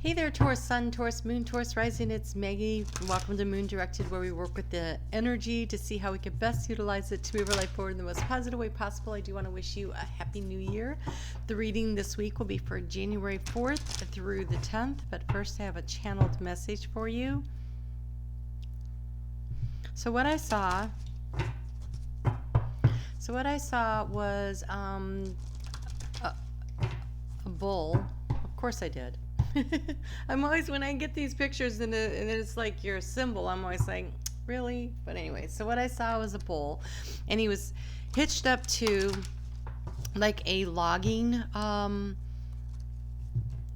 Hey there, Taurus Sun, Taurus Moon, Taurus Rising. It's Maggie. Welcome to Moon Directed, where we work with the energy to see how we can best utilize it to move our life forward in the most positive way possible. I do want to wish you a happy new year. The reading this week will be for January 4th through the 10th, but first I have a channeled message for you. So what I saw was a bull. Of course I did. I'm always, when I get these pictures and it's like your symbol, I'm always like, really? But anyway, so what I saw was a bull, and he was hitched up to like a logging,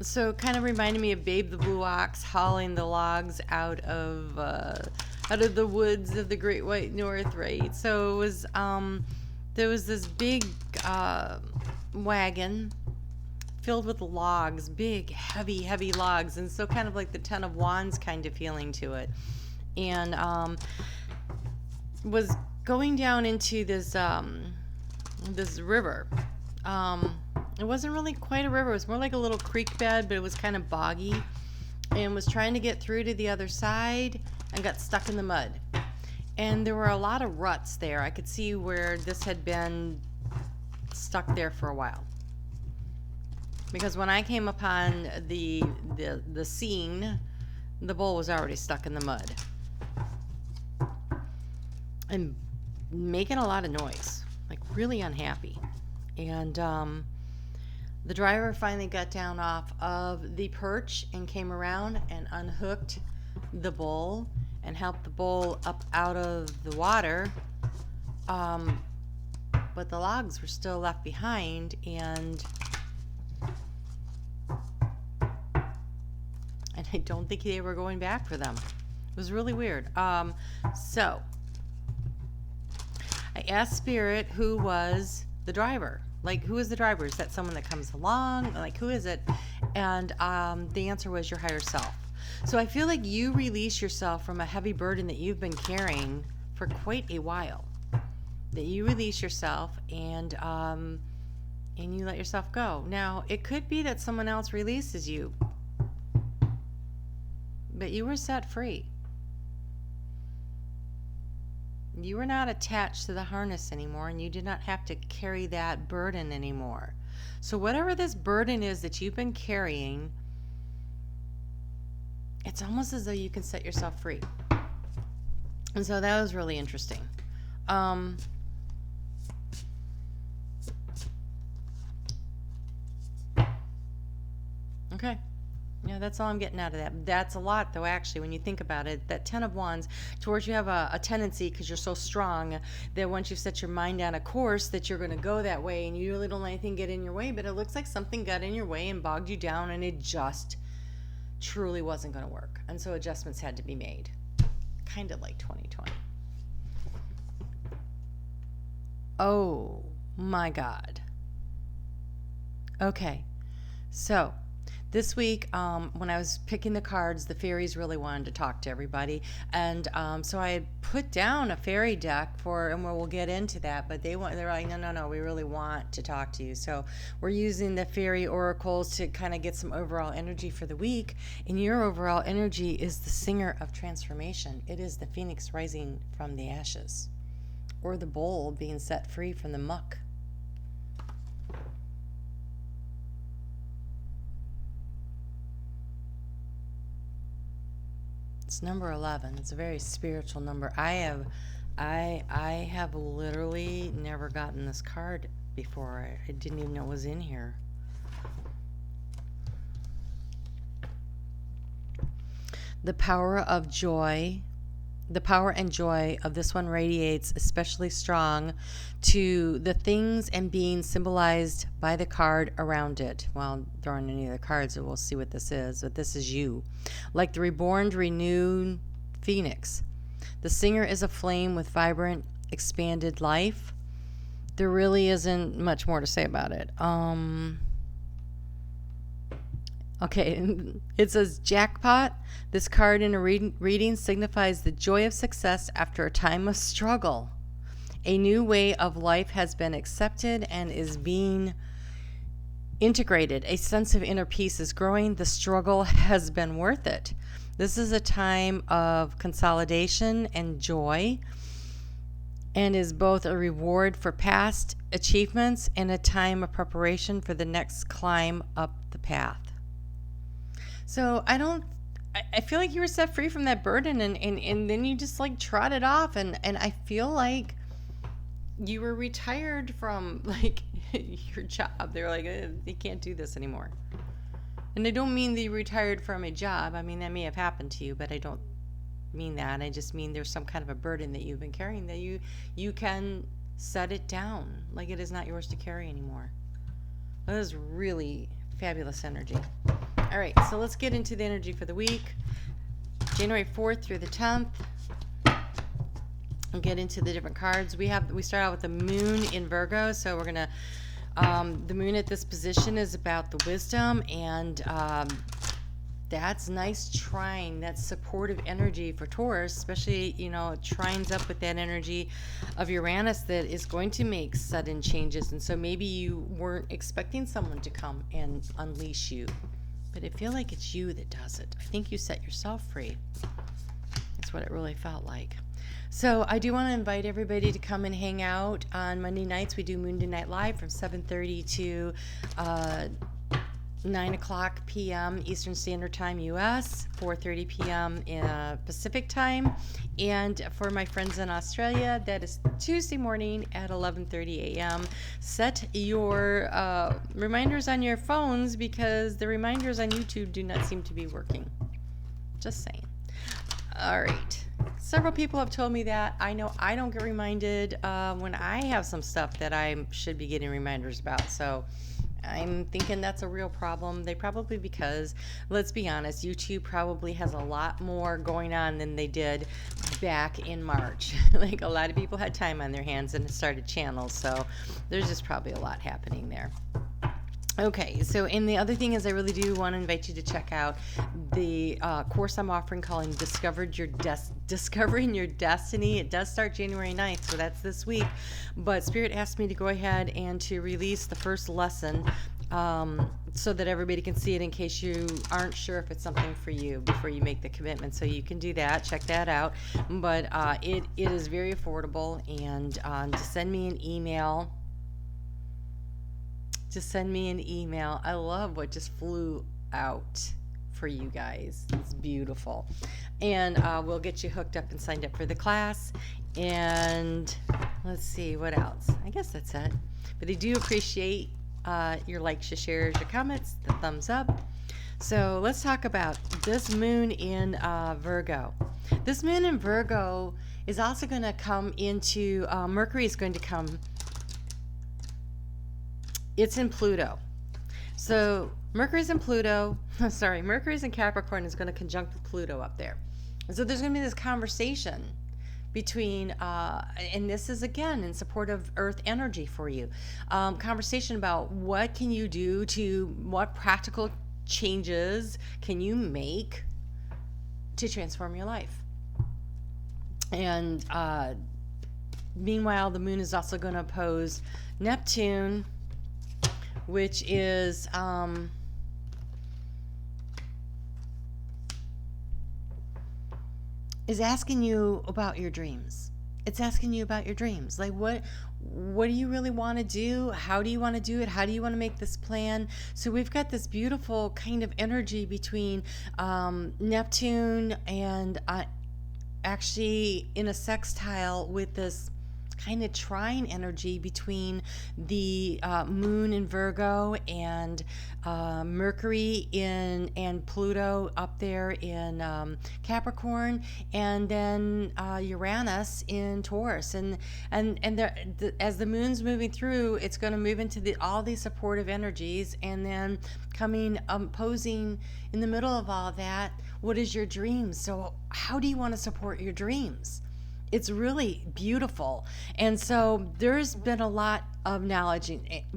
so it kind of reminded me of Babe the Blue Ox hauling the logs out of the woods of the Great White North, right? So it was, there was this big wagon filled with logs, big, heavy logs, and so kind of like the Ten of Wands kind of feeling to it, and was going down into this this river. It wasn't really quite a river; it was more like a little creek bed, but it was kind of boggy, and was trying to get through to the other side and got stuck in the mud. And there were a lot of ruts there. I could see where this had been stuck there for a while. Because when I came upon the scene, the bull was already stuck in the mud and making a lot of noise, like really unhappy. And the driver finally got down off of the perch and came around and unhooked the bull and helped the bull up out of the water. But the logs were still left behind, and I don't think they were going back for them. It was really weird. So I asked Spirit who was the driver. Like, who is the driver? Is that someone that comes along? Like, who is it? And the answer was your higher self. So I feel like you release yourself from a heavy burden that you've been carrying for quite a while. That you release yourself and you let yourself go. Now, it could be that someone else releases you, but you were set free. You were not attached to the harness anymore, and you did not have to carry that burden anymore. So whatever this burden is that you've been carrying, it's almost as though you can set yourself free. And so that was really interesting. Okay. Yeah, that's all I'm getting out of that. That's a lot, though, actually, when you think about it. That Ten of Wands, towards you have a tendency, because you're so strong, that once you've set your mind on a course, that you're going to go that way, and you really don't let anything get in your way, but it looks like something got in your way and bogged you down, and it just truly wasn't going to work. And so adjustments had to be made. Kind of like 2020. Oh, my God. Okay. So this week, when I was picking the cards, the fairies really wanted to talk to everybody. And so I had put down a fairy deck and we'll get into that, but they're like, no, we really want to talk to you. So we're using the fairy oracles to kind of get some overall energy for the week. And your overall energy is the singer of transformation. It is the phoenix rising from the ashes, or the bull being set free from the muck. It's number 11. It's a very spiritual number. I have literally never gotten this card before. I didn't even know it was in here. The power of joy. The power and joy of this one radiates especially strong to the things and beings symbolized by the card around it. Well, there aren't any other cards, so we'll see what this is. But this is you. Like the reborn, renewed phoenix. The singer is a flame with vibrant, expanded life. There really isn't much more to say about it. Okay, it says jackpot. This card in a reading signifies the joy of success after a time of struggle. A new way of life has been accepted and is being integrated. A sense of inner peace is growing. The struggle has been worth it. This is a time of consolidation and joy, and is both a reward for past achievements and a time of preparation for the next climb up the path. So I feel like you were set free from that burden, and then you just like trotted off, and I feel like you were retired from like your job. They're like, you can't do this anymore. And I don't mean that you retired from a job. I mean, that may have happened to you, but I don't mean that. I just mean there's some kind of a burden that you've been carrying that you can set it down, like it is not yours to carry anymore. That is really fabulous energy. All right, so let's get into the energy for the week, January 4th through the 10th. We'll get into the different cards. We start out with the moon in Virgo, so we're gonna the moon at this position is about the wisdom, and that's nice trine. That's supportive energy for Taurus, especially, it trines up with that energy of Uranus that is going to make sudden changes. And so maybe you weren't expecting someone to come and unleash you, but I feel like it's you that does it. I think you set yourself free. That's what it really felt like. So I do want to invite everybody to come and hang out on Monday nights. We do Moon to Night Live from 7:30 to 9 o'clock p.m. Eastern Standard Time U.S., 4:30 p.m. Pacific Time. And for my friends in Australia, that is Tuesday morning at 11:30 a.m. Set your reminders on your phones, because the reminders on YouTube do not seem to be working. Just saying. All right. Several people have told me that. I know I don't get reminded when I have some stuff that I should be getting reminders about. So I'm thinking that's a real problem. Because, let's be honest, YouTube probably has a lot more going on than they did back in March. Like, a lot of people had time on their hands and started channels. So there's just probably a lot happening there. Okay, so and the other thing is, I really do want to invite you to check out the course I'm offering called Discovering Your Destiny. It does start January 9th, so that's this week. But Spirit asked me to go ahead and to release the first lesson so that everybody can see it, in case you aren't sure if it's something for you before you make the commitment. So you can do that. Check that out. But it is very affordable, and to send me an email. Just send me an email. I love what just flew out for you guys. It's beautiful. And we'll get you hooked up and signed up for the class. And let's see, what else? I guess that's it. But I do appreciate your likes, your shares, your comments, the thumbs up. So let's talk about this moon in Virgo. This moon in Virgo is also going to come into, Mercury is going to come. It's in Pluto. So Mercury's in Pluto. Mercury's in Capricorn, is going to conjunct with Pluto up there. And so there's going to be this conversation between, and this is again in support of Earth energy for you, conversation about what can you do what practical changes can you make to transform your life. And meanwhile, the moon is also going to oppose Neptune, which is asking you about your dreams. It's asking you about your dreams. Like, what do you really want to do? How do you want to do it? How do you want to make this plan? So we've got this beautiful kind of energy between Neptune and actually in a sextile with this kind of trine energy between the moon in Virgo and Mercury and Pluto up there in Capricorn, and then Uranus in Taurus, and as the moon's moving through, it's going to move into all these supportive energies, and then coming opposing in the middle of all of that, what is your dreams? So how do you want to support your dreams? It's really beautiful. And so there's been a lot of knowledge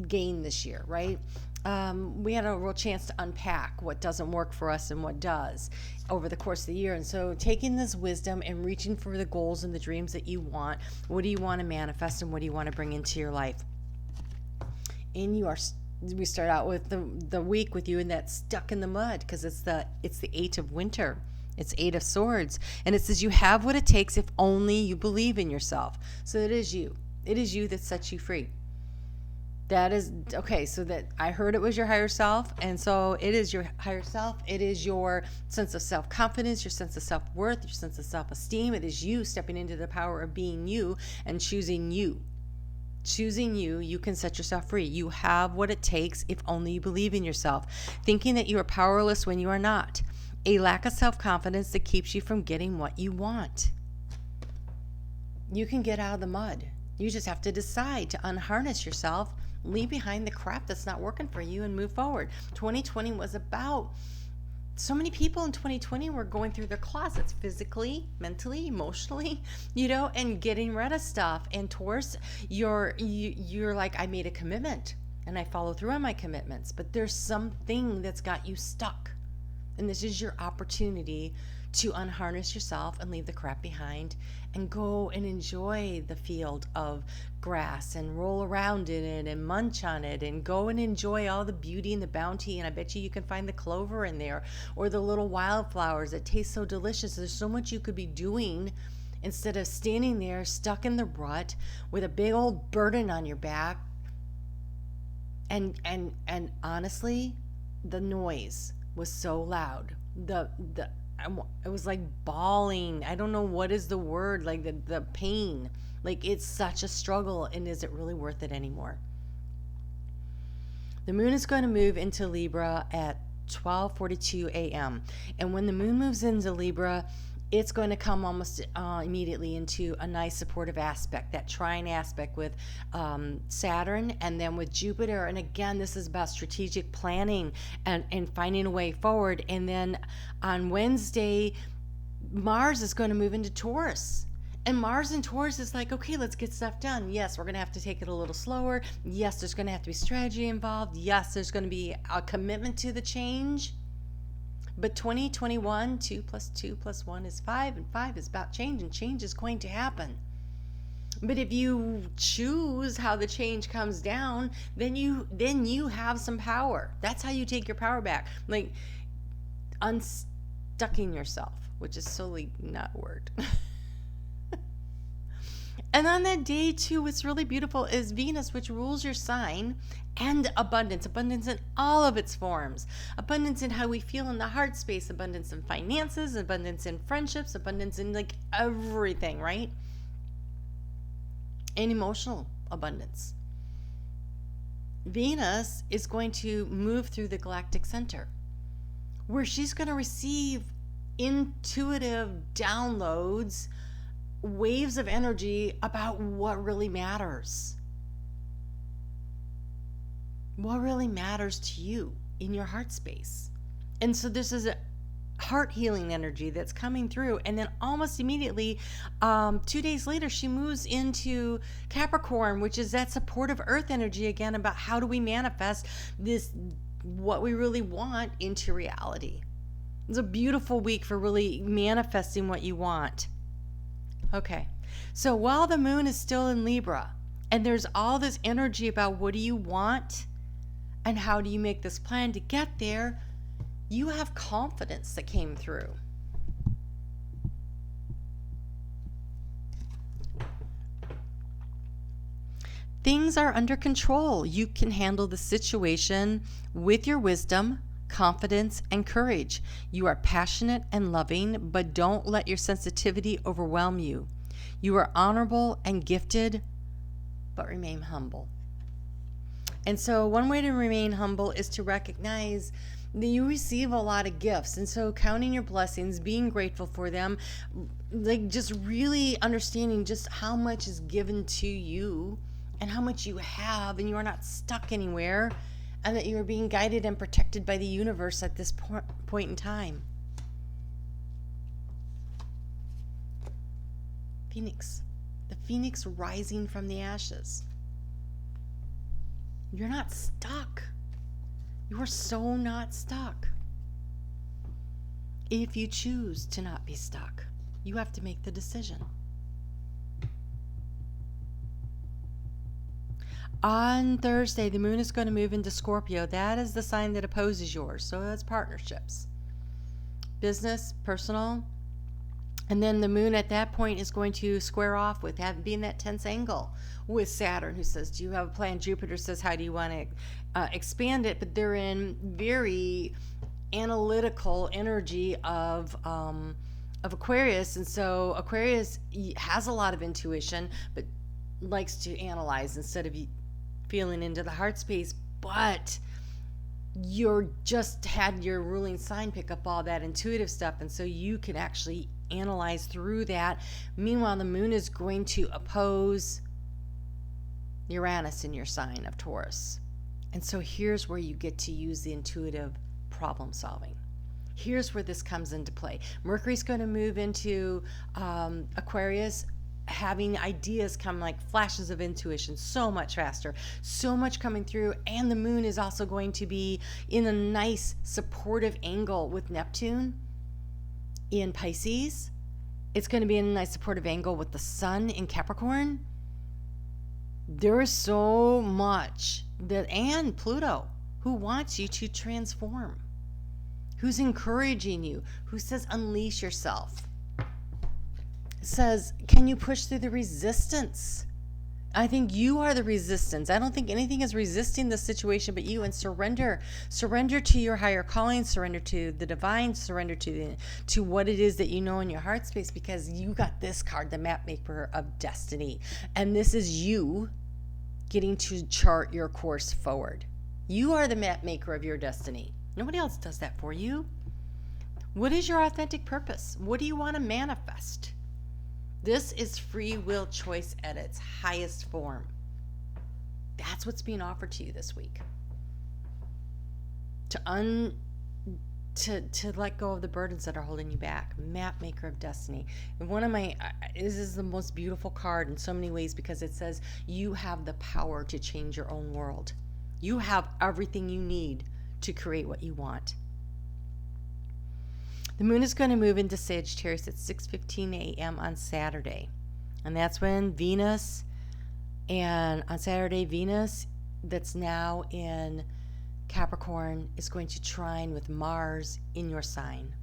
gained this year, right? We had a real chance to unpack what doesn't work for us and what does over the course of the year. And so taking this wisdom and reaching for the goals and the dreams that you want, what do you want to manifest and what do you want to bring into your life? And you are We start out with the week with you in that stuck in the mud, because it's the 8 of winter. It's 8 of swords, and it says you have what it takes if only you believe in yourself. So it is you. It is you that sets you free. That is okay. So that I heard it was your higher self, and so it is your higher self. It is your sense of self-confidence, your sense of self-worth, your sense of self-esteem. It is you stepping into the power of being you and choosing you. Choosing you, you can set yourself free. You have what it takes if only you believe in yourself. Thinking that you are powerless when you are not. A lack of self-confidence that keeps you from getting what you want. You can get out of the mud. You just have to decide to unharness yourself, leave behind the crap that's not working for you, and move forward. 2020 was about, so many people in 2020 were going through their closets physically, mentally, emotionally, and getting rid of stuff. And Taurus, you're like, I made a commitment and I follow through on my commitments, but there's something that's got you stuck. And this is your opportunity to unharness yourself and leave the crap behind and go and enjoy the field of grass and roll around in it and munch on it and go and enjoy all the beauty and the bounty. And I bet you can find the clover in there, or the little wildflowers that taste so delicious. There's so much you could be doing instead of standing there stuck in the rut with a big old burden on your back. And honestly, the noise was so loud. It was like bawling. I don't know what is the word, like the pain. Like, it's such a struggle, and is it really worth it anymore? The moon is going to move into Libra at 12:42 a.m. And when the moon moves into Libra, it's going to come almost immediately into a nice supportive aspect, that trine aspect with Saturn, and then with Jupiter. And again, this is about strategic planning and finding a way forward. And then on Wednesday, Mars is going to move into Taurus. And Mars in Taurus is like, okay, let's get stuff done. Yes, we're going to have to take it a little slower. Yes, there's going to have to be strategy involved. Yes, there's going to be a commitment to the change. But 2021, 2 plus 2 plus 1 is 5, and 5 is about change, and change is going to happen. But if you choose how the change comes down, then you have some power. That's how you take your power back. Like unstucking yourself, which is solely not a word. And on that day too, what's really beautiful is Venus, which rules your sign, and abundance in all of its forms. Abundance in how we feel in the heart space, abundance in finances, abundance in friendships, abundance in like everything, right? And emotional abundance. Venus is going to move through the galactic center, where she's going to receive intuitive downloads, waves of energy about what really matters. What really matters to you in your heart space. And so this is a heart healing energy that's coming through. And then almost immediately, 2 days later, she moves into Capricorn, which is that supportive earth energy again, about how do we manifest this, what we really want, into reality. It's a beautiful week for really manifesting what you want. Okay, so while the moon is still in Libra, and there's all this energy about what do you want and how do you make this plan to get there, you have confidence that came through. Things are under control. You can handle the situation with your wisdom, confidence, and courage. You are passionate and loving, but don't let your sensitivity overwhelm you. You are honorable and gifted, but remain humble. And so one way to remain humble is to recognize that you receive a lot of gifts. And so counting your blessings, being grateful for them, like just really understanding just how much is given to you and how much you have, and you are not stuck anywhere, and that you are being guided and protected by the universe at this point in time. Phoenix. The phoenix rising from the ashes. You're not stuck. You are so not stuck. If you choose to not be stuck, you have to make the decision. On Thursday, the moon is going to move into Scorpio. That is the sign that opposes yours. So that's partnerships, business, personal. And then the moon at that point is going to square off with being that tense angle with Saturn, who says, do you have a plan? Jupiter says, how do you want to expand it? But they're in very analytical energy of Aquarius. And so Aquarius has a lot of intuition, but likes to analyze instead of feeling into the heart space. But you're just had your ruling sign pick up all that intuitive stuff, and so you can actually analyze through that. Meanwhile, the moon is going to oppose Uranus in your sign of Taurus, and so here's where you get to use the intuitive problem solving. Here's where this comes into play. Mercury's going to move into Aquarius, having ideas come like flashes of intuition so much faster, so much coming through. And the moon is also going to be in a nice supportive angle with Neptune in Pisces. It's going to be in a nice supportive angle with the sun in Capricorn. There is so much that, and Pluto, who wants you to transform, who's encouraging you, who says unleash yourself, says, can you push through the resistance? I think you are the resistance. I don't think anything is resisting the situation but you. And surrender to your higher calling, surrender to the divine, surrender to what it is that you know in your heart space, because you got this card, the map maker of destiny, and this is you getting to chart your course forward. You are the map maker of your destiny. Nobody else does that for you. What is your authentic purpose? What do you want to manifest? This is free will choice at its highest form. That's what's being offered to you this week. To let go of the burdens that are holding you back. Map maker of destiny. And this is the most beautiful card in so many ways, because it says you have the power to change your own world. You have everything you need to create what you want. The moon is going to move into Sagittarius at 6:15 a.m. on Saturday. And that's when Venus, and on Saturday, Venus, that's now in Capricorn, is going to trine with Mars in your sign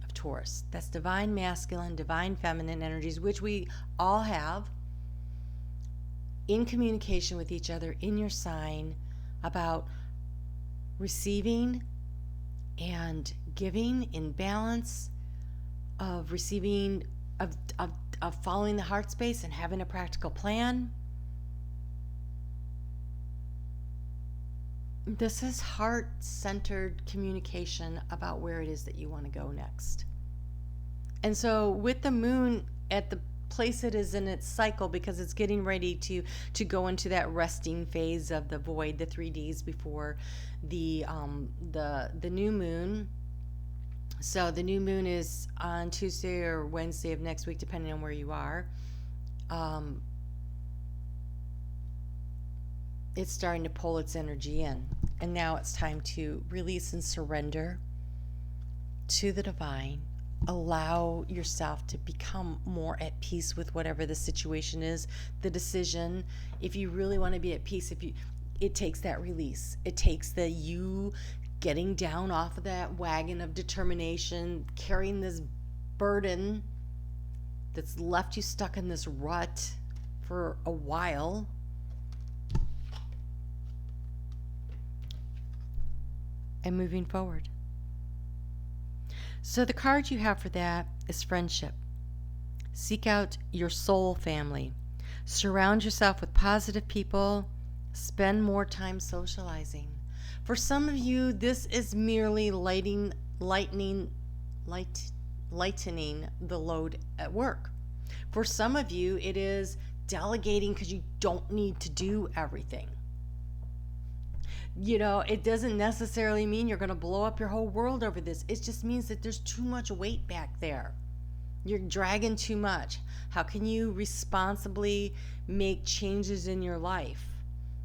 of Taurus. That's divine masculine, divine feminine energies, which we all have in communication with each other in your sign, about receiving and giving in balance, of receiving, of following the heart space and having a practical plan. This is heart-centered communication about where it is that you want to go next. And so with the moon at the place it is in its cycle, because it's getting ready to go into that resting phase of the void, the 3Ds before the new moon. So the new moon is on Tuesday or Wednesday of next week, depending on where you are. It's starting to pull its energy in. And now it's time to release and surrender to the divine. Allow yourself to become more at peace with whatever the situation is, the decision. If you really want to be at peace, it takes that release. It takes you getting down off of that wagon of determination, carrying this burden that's left you stuck in this rut for a while. And moving forward. So the card you have for that is friendship. Seek out your soul family. Surround yourself with positive people. Spend more time socializing. For some of you, this is merely lightening the load at work. For some of you, it is delegating because you don't need to do everything. It doesn't necessarily mean you're going to blow up your whole world over this. It just means that there's too much weight back there. You're dragging too much. How can you responsibly make changes in your life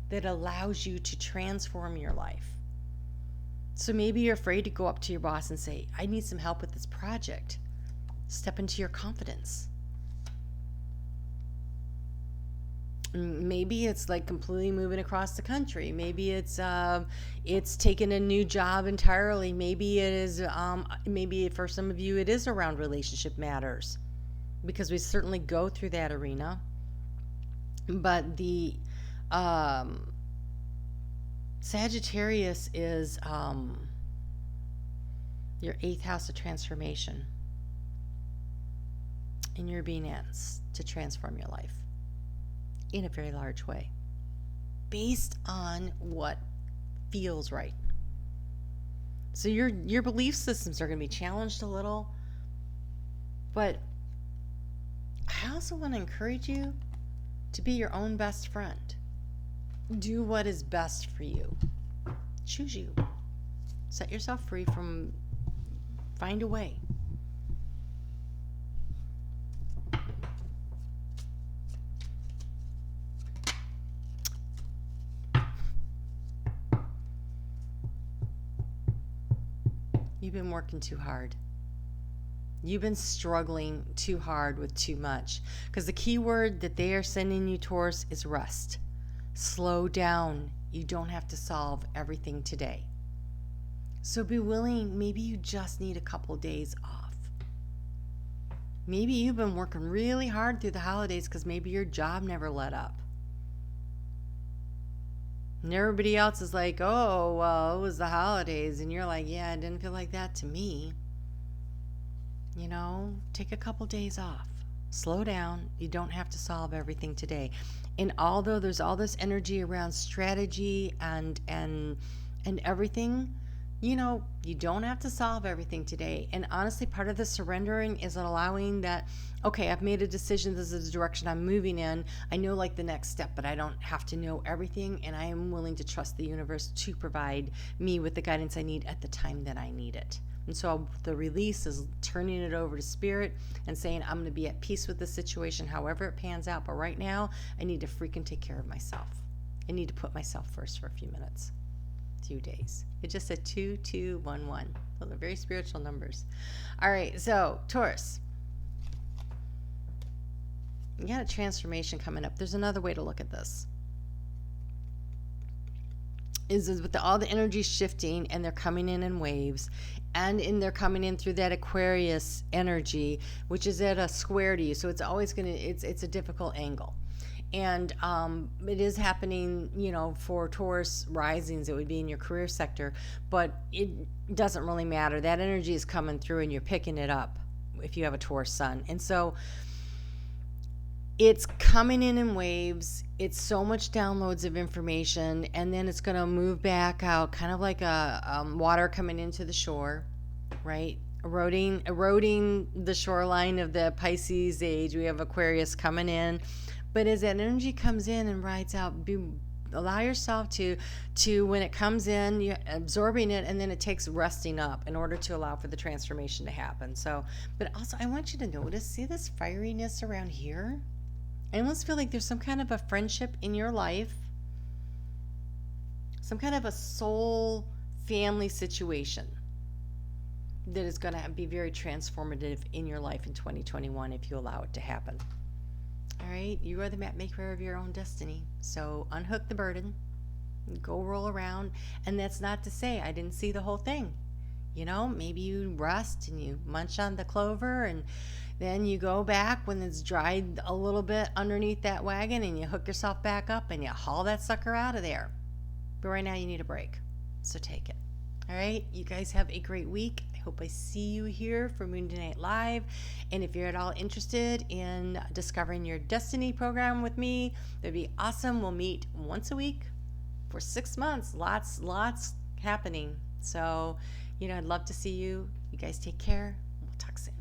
that allows you to transform your life? So maybe you're afraid to go up to your boss and say, I need some help with this project. Step into your confidence. Maybe it's like completely moving across the country. Maybe it's taking a new job entirely. Maybe it is maybe for some of you it is around relationship matters, because we certainly go through that arena. But the um, Sagittarius is your eighth house of transformation, and you're being asked to transform your life in a very large way based on what feels right. So your belief systems are going to be challenged a little, but I also want to encourage you to be your own best friend. Do what is best for you. Choose you. Set yourself free from, find a way. You've been working too hard. You've been struggling too hard with too much. Because the key word that they are sending you, Taurus, is rest. Slow down. You don't have to solve everything today. So be willing. Maybe you just need a couple days off. Maybe you've been working really hard through the holidays because maybe your job never let up. And everybody else is like, oh, well, it was the holidays. And you're like, yeah, it didn't feel like that to me. You know, take a couple days off. Slow down. You don't have to solve everything today. And although there's all this energy around strategy and everything, you know, you don't have to solve everything today. And honestly, part of the surrendering is allowing that, okay, I've made a decision. This is the direction I'm moving in. I know like the next step, but I don't have to know everything. And I am willing to trust the universe to provide me with the guidance I need at the time that I need it. And so the release is turning it over to spirit and saying, I'm going to be at peace with the situation, however it pans out. But right now, I need to freaking take care of myself. I need to put myself first for a few minutes, few days. It just said 2211. Those are very spiritual numbers. All right, so Taurus, you got a transformation coming up. There's another way to look at this. Is with all the energy shifting and they're coming in waves, and they're coming in through that Aquarius energy, which is at a square to you. So it's always going to, it's a difficult angle. And it is happening, you know, for Taurus risings, it would be in your career sector, but it doesn't really matter. That energy is coming through and you're picking it up if you have a Taurus sun. And so it's coming in waves. It's so much downloads of information, and then it's going to move back out, kind of like a water coming into the shore, right? Eroding the shoreline of the Pisces age. We have Aquarius coming in. But as that energy comes in and rides out, allow yourself to when it comes in, you're absorbing it, and then it takes resting up in order to allow for the transformation to happen. So, but also I want you to notice, see this fieriness around here? I almost feel like there's some kind of a friendship in your life, some kind of a soul family situation that is going to be very transformative in your life in 2021 if you allow it to happen. All right, you are the map maker of your own destiny. So unhook the burden, go roll around. And that's not to say I didn't see the whole thing. You know, maybe you rest and you munch on the clover, and then you go back when it's dried a little bit underneath that wagon and you hook yourself back up and you haul that sucker out of there. But right now you need a break. So take it. All right, you guys have a great week. I hope I see you here for Moon Night Live. And if you're at all interested in discovering your destiny program with me, that'd be awesome. We'll meet once a week for 6 months. Lots happening. So, you know, I'd love to see you. You guys take care. We'll talk soon.